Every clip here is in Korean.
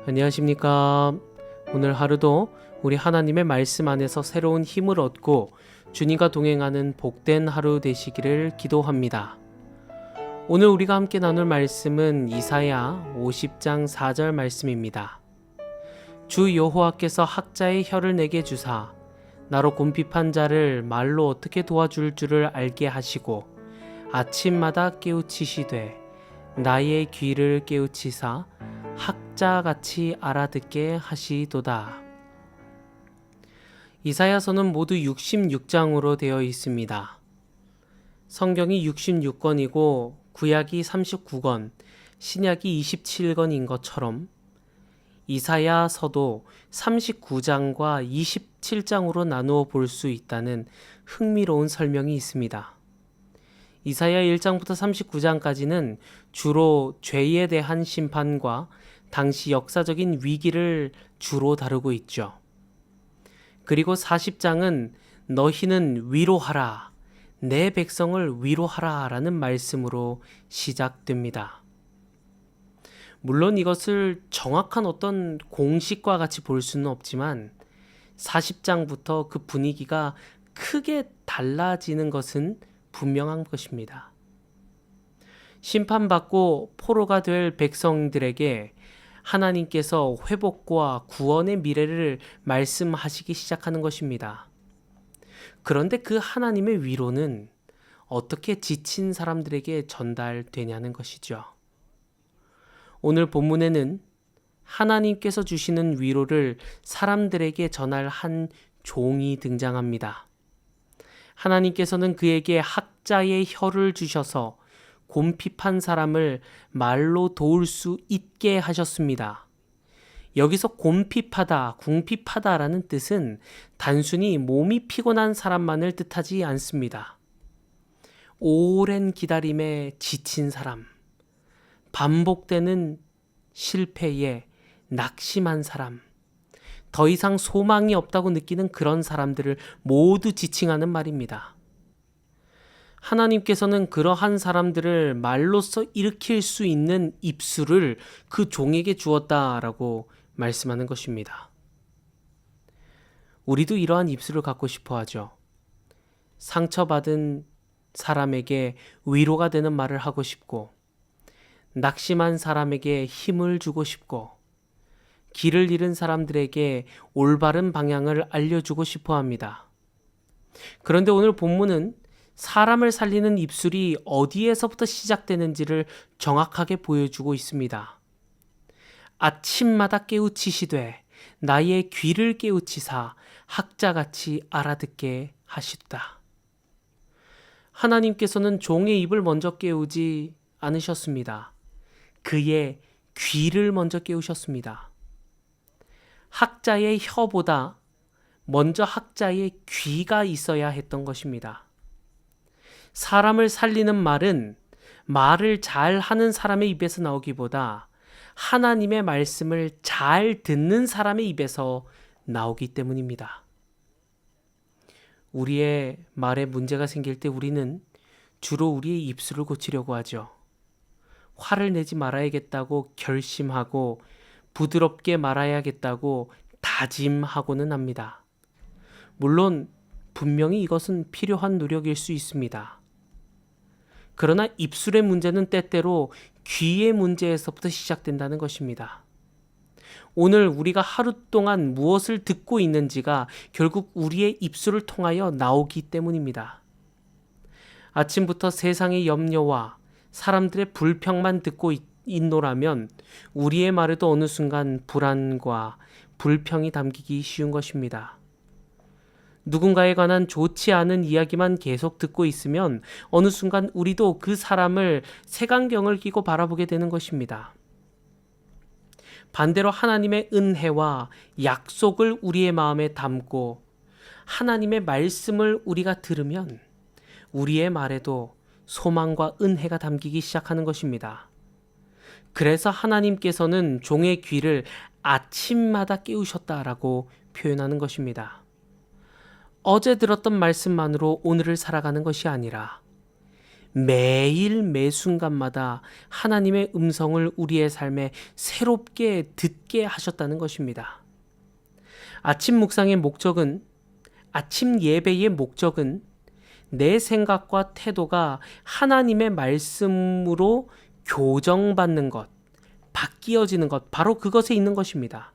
안녕하십니까. 오늘 하루도 우리 하나님의 말씀 안에서 새로운 힘을 얻고 주님과 동행하는 복된 하루 되시기를 기도합니다. 오늘 우리가 함께 나눌 말씀은 이사야 50장 4절 말씀입니다. 주 여호와께서 학자의 혀를 내게 주사 나로 곰핍한 자를 말로 어떻게 도와줄 줄을 알게 하시고 아침마다 깨우치시되 나의 귀를 깨우치사 학자같이 알아듣게 하시도다. 이사야서는 모두 66장으로 되어 있습니다. 성경이 66권이고 구약이 39권, 신약이 27권인 것처럼 이사야서도 39장과 27장으로 나누어 볼 수 있다는 흥미로운 설명이 있습니다. 이사야 1장부터 39장까지는 주로 죄에 대한 심판과 당시 역사적인 위기를 주로 다루고 있죠. 그리고 40장은 너희는 위로하라, 내 백성을 위로하라 라는 말씀으로 시작됩니다. 물론 이것을 정확한 어떤 공식과 같이 볼 수는 없지만 40장부터 그 분위기가 크게 달라지는 것은 분명한 것입니다. 심판받고 포로가 될 백성들에게 하나님께서 회복과 구원의 미래를 말씀하시기 시작하는 것입니다. 그런데 그 하나님의 위로는 어떻게 지친 사람들에게 전달되냐는 것이죠. 오늘 본문에는 하나님께서 주시는 위로를 사람들에게 전할 한 종이 등장합니다. 하나님께서는 그에게 학자의 혀를 주셔서 곰핍한 사람을 말로 도울 수 있게 하셨습니다. 여기서 곰핍하다, 궁핍하다라는 뜻은 단순히 몸이 피곤한 사람만을 뜻하지 않습니다. 오랜 기다림에 지친 사람, 반복되는 실패에 낙심한 사람, 더 이상 소망이 없다고 느끼는 그런 사람들을 모두 지칭하는 말입니다. 하나님께서는 그러한 사람들을 말로써 일으킬 수 있는 입술을 그 종에게 주었다라고 말씀하는 것입니다. 우리도 이러한 입술을 갖고 싶어 하죠. 상처받은 사람에게 위로가 되는 말을 하고 싶고, 낙심한 사람에게 힘을 주고 싶고, 길을 잃은 사람들에게 올바른 방향을 알려주고 싶어 합니다. 그런데 오늘 본문은 사람을 살리는 입술이 어디에서부터 시작되는지를 정확하게 보여주고 있습니다. 아침마다 깨우치시되 나의 귀를 깨우치사 학자같이 알아듣게 하시도다. 하나님께서는 종의 입을 먼저 깨우지 않으셨습니다. 그의 귀를 먼저 깨우셨습니다. 학자의 혀보다 먼저 학자의 귀가 있어야 했던 것입니다. 사람을 살리는 말은 말을 잘 하는 사람의 입에서 나오기보다 하나님의 말씀을 잘 듣는 사람의 입에서 나오기 때문입니다. 우리의 말에 문제가 생길 때 우리는 주로 우리의 입술을 고치려고 하죠. 화를 내지 말아야겠다고 결심하고 부드럽게 말아야겠다고 다짐하고는 합니다. 물론 분명히 이것은 필요한 노력일 수 있습니다. 그러나 입술의 문제는 때때로 귀의 문제에서부터 시작된다는 것입니다. 오늘 우리가 하루 동안 무엇을 듣고 있는지가 결국 우리의 입술을 통하여 나오기 때문입니다. 아침부터 세상의 염려와 사람들의 불평만 듣고 있노라면 우리의 말에도 어느 순간 불안과 불평이 담기기 쉬운 것입니다. 누군가에 관한 좋지 않은 이야기만 계속 듣고 있으면 어느 순간 우리도 그 사람을 색안경을 끼고 바라보게 되는 것입니다. 반대로 하나님의 은혜와 약속을 우리의 마음에 담고 하나님의 말씀을 우리가 들으면 우리의 말에도 소망과 은혜가 담기기 시작하는 것입니다. 그래서 하나님께서는 종의 귀를 아침마다 깨우셨다라고 표현하는 것입니다. 어제 들었던 말씀만으로 오늘을 살아가는 것이 아니라 매일 매 순간마다 하나님의 음성을 우리의 삶에 새롭게 듣게 하셨다는 것입니다. 아침 묵상의 목적은, 아침 예배의 목적은 내 생각과 태도가 하나님의 말씀으로 교정받는 것, 바뀌어지는 것, 바로 그것에 있는 것입니다.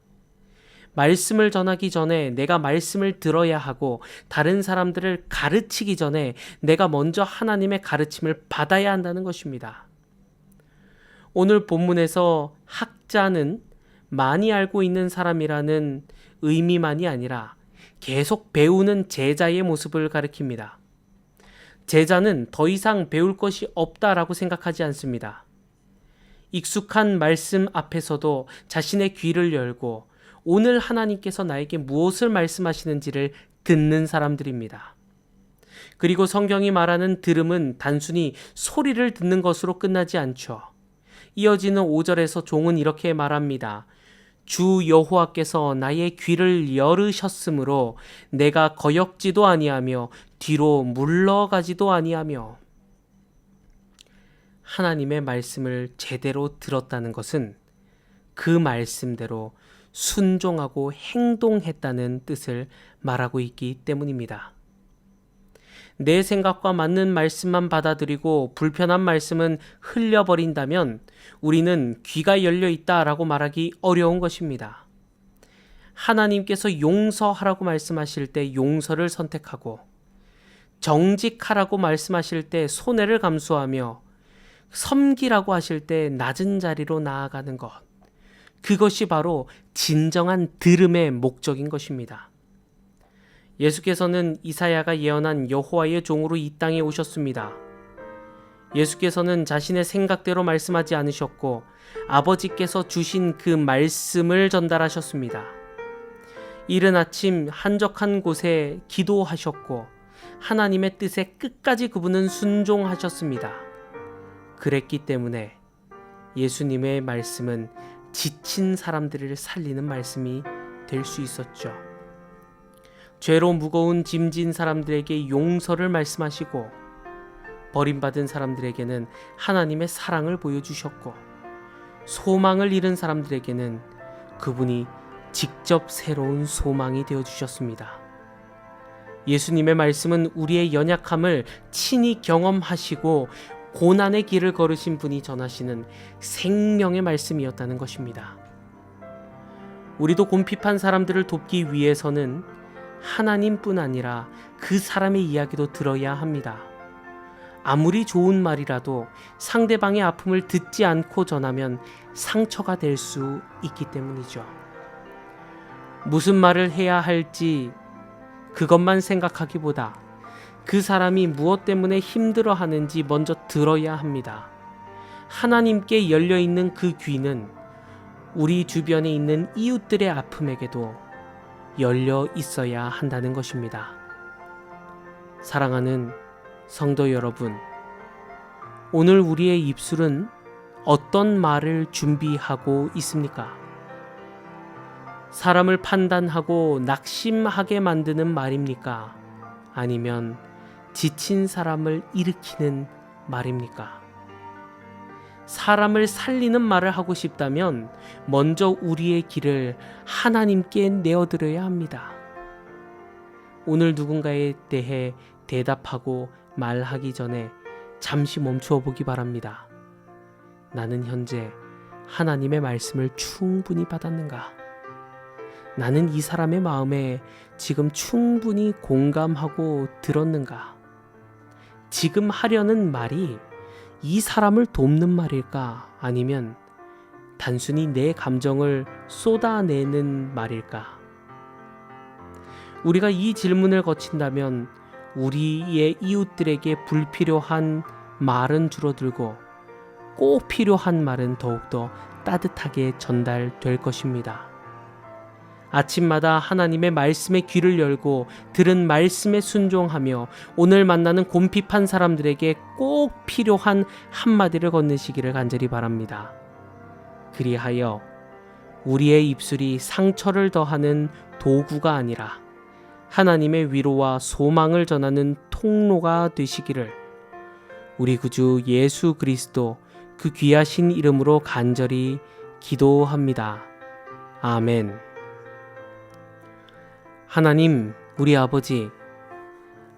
말씀을 전하기 전에 내가 말씀을 들어야 하고 다른 사람들을 가르치기 전에 내가 먼저 하나님의 가르침을 받아야 한다는 것입니다. 오늘 본문에서 학자는 많이 알고 있는 사람이라는 의미만이 아니라 계속 배우는 제자의 모습을 가리킵니다. 제자는 더 이상 배울 것이 없다라고 생각하지 않습니다. 익숙한 말씀 앞에서도 자신의 귀를 열고 오늘 하나님께서 나에게 무엇을 말씀하시는지를 듣는 사람들입니다. 그리고 성경이 말하는 들음은 단순히 소리를 듣는 것으로 끝나지 않죠. 이어지는 5절에서 종은 이렇게 말합니다. 주 여호와께서 나의 귀를 열으셨으므로 내가 거역지도 아니하며 뒤로 물러가지도 아니하며. 하나님의 말씀을 제대로 들었다는 것은 그 말씀대로 순종하고 행동했다는 뜻을 말하고 있기 때문입니다. 내 생각과 맞는 말씀만 받아들이고 불편한 말씀은 흘려버린다면 우리는 귀가 열려 있다라고 말하기 어려운 것입니다. 하나님께서 용서하라고 말씀하실 때 용서를 선택하고 정직하라고 말씀하실 때 손해를 감수하며 섬기라고 하실 때 낮은 자리로 나아가는 것, 그것이 바로 진정한 들음의 목적인 것입니다. 예수께서는 이사야가 예언한 여호와의 종으로 이 땅에 오셨습니다. 예수께서는 자신의 생각대로 말씀하지 않으셨고 아버지께서 주신 그 말씀을 전달하셨습니다. 이른 아침 한적한 곳에 기도하셨고 하나님의 뜻에 끝까지 그분은 순종하셨습니다. 그랬기 때문에 예수님의 말씀은 지친 사람들을 살리는 말씀이 될 수 있었죠. 죄로 무거운 짐진 사람들에게 용서를 말씀하시고 버림받은 사람들에게는 하나님의 사랑을 보여주셨고 소망을 잃은 사람들에게는 그분이 직접 새로운 소망이 되어주셨습니다. 예수님의 말씀은 우리의 연약함을 친히 경험하시고 고난의 길을 걸으신 분이 전하시는 생명의 말씀이었다는 것입니다. 우리도 곰핍한 사람들을 돕기 위해서는 하나님뿐 아니라 그 사람의 이야기도 들어야 합니다. 아무리 좋은 말이라도 상대방의 아픔을 듣지 않고 전하면 상처가 될 수 있기 때문이죠. 무슨 말을 해야 할지 그것만 생각하기보다 그 사람이 무엇 때문에 힘들어하는지 먼저 들어야 합니다. 하나님께 열려있는 그 귀는 우리 주변에 있는 이웃들의 아픔에게도 열려 있어야 한다는 것입니다. 사랑하는 성도 여러분, 오늘 우리의 입술은 어떤 말을 준비하고 있습니까? 사람을 판단하고 낙심하게 만드는 말입니까? 아니면 지친 사람을 일으키는 말입니까? 사람을 살리는 말을 하고 싶다면 먼저 우리의 길을 하나님께 내어드려야 합니다. 오늘 누군가에 대해 대답하고 말하기 전에 잠시 멈추어 보기 바랍니다. 나는 현재 하나님의 말씀을 충분히 받았는가? 나는 이 사람의 마음에 지금 충분히 공감하고 들었는가? 지금 하려는 말이 이 사람을 돕는 말일까? 아니면 단순히 내 감정을 쏟아내는 말일까? 우리가 이 질문을 거친다면 우리의 이웃들에게 불필요한 말은 줄어들고 꼭 필요한 말은 더욱더 따뜻하게 전달될 것입니다. 아침마다 하나님의 말씀에 귀를 열고 들은 말씀에 순종하며 오늘 만나는 곰핍한 사람들에게 꼭 필요한 한마디를 건네시기를 간절히 바랍니다. 그리하여 우리의 입술이 상처를 더하는 도구가 아니라 하나님의 위로와 소망을 전하는 통로가 되시기를 우리 구주 예수 그리스도 그 귀하신 이름으로 간절히 기도합니다. 아멘. 하나님, 우리 아버지,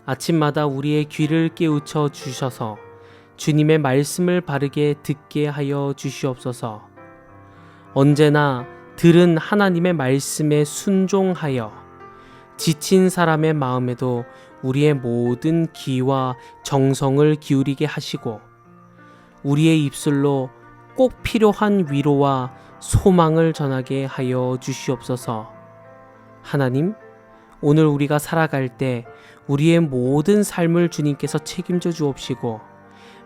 아침마다 우리의 귀를 깨우쳐 주셔서 주님의 말씀을 바르게 듣게 하여 주시옵소서. 언제나 들은 하나님의 말씀에 순종하여 지친 사람의 마음에도 우리의 모든 기와 정성을 기울이게 하시고 우리의 입술로 꼭 필요한 위로와 소망을 전하게 하여 주시옵소서. 하나님, 오늘 우리가 살아갈 때 우리의 모든 삶을 주님께서 책임져 주옵시고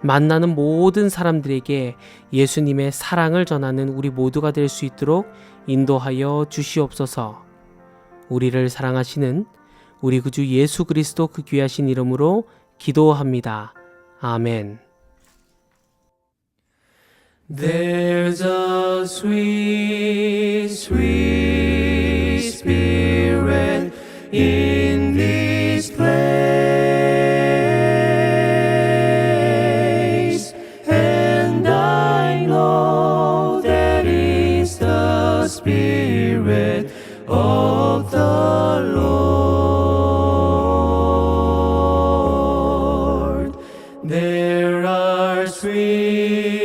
만나는 모든 사람들에게 예수님의 사랑을 전하는 우리 모두가 될 수 있도록 인도하여 주시옵소서. 우리를 사랑하시는 우리 구주 예수 그리스도 그 귀하신 이름으로 기도합니다. 아멘. There's a sweet, sweet spirit in this place, and I know that is the Spirit of the Lord. There are sweet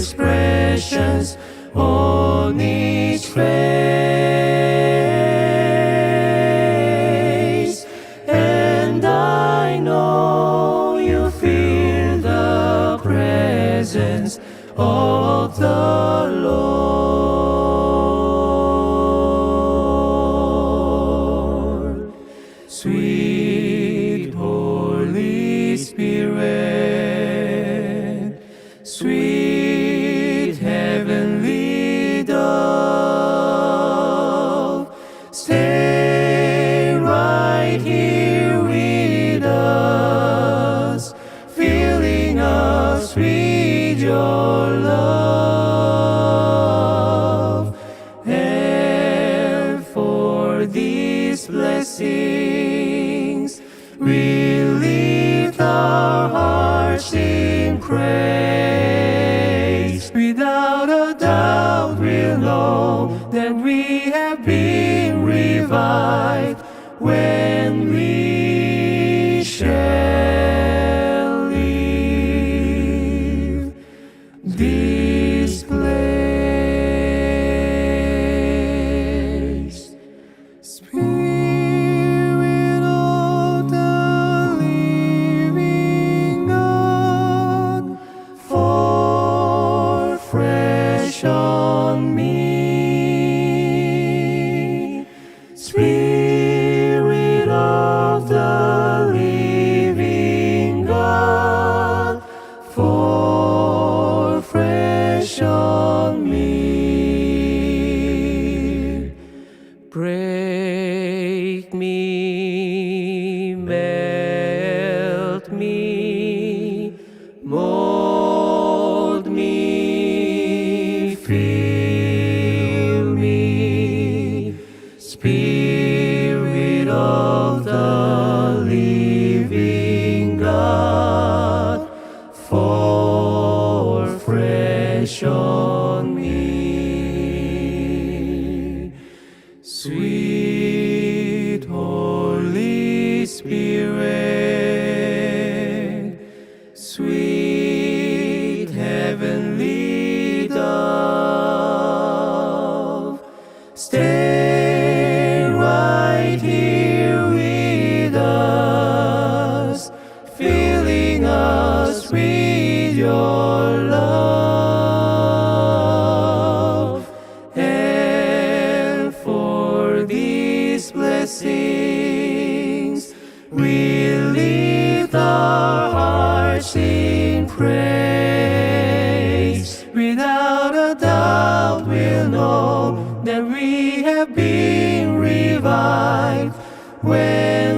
expressions on each face, and I know you feel the presence of the Lord. Sweet Holy Spirit, sweet heavenly dove, stay right here with us, filling us with your love. And for these blessings, we lift our hearts in praise. Without a doubt, we'll know that we have been revived when we shall leave this place. Spirit of the living God, fall fresh on me. Spirit of the living God, fall fresh on me. Break me, melt me, mold me, fill me. Spirit of the living God, fall fresh on me. Sweet Holy Spirit, sweet heavenly dove, stay right here with us, filling us with your love. And for these blessings, we lift our hearts in praise. Without a doubt, we'll know that we have been revived when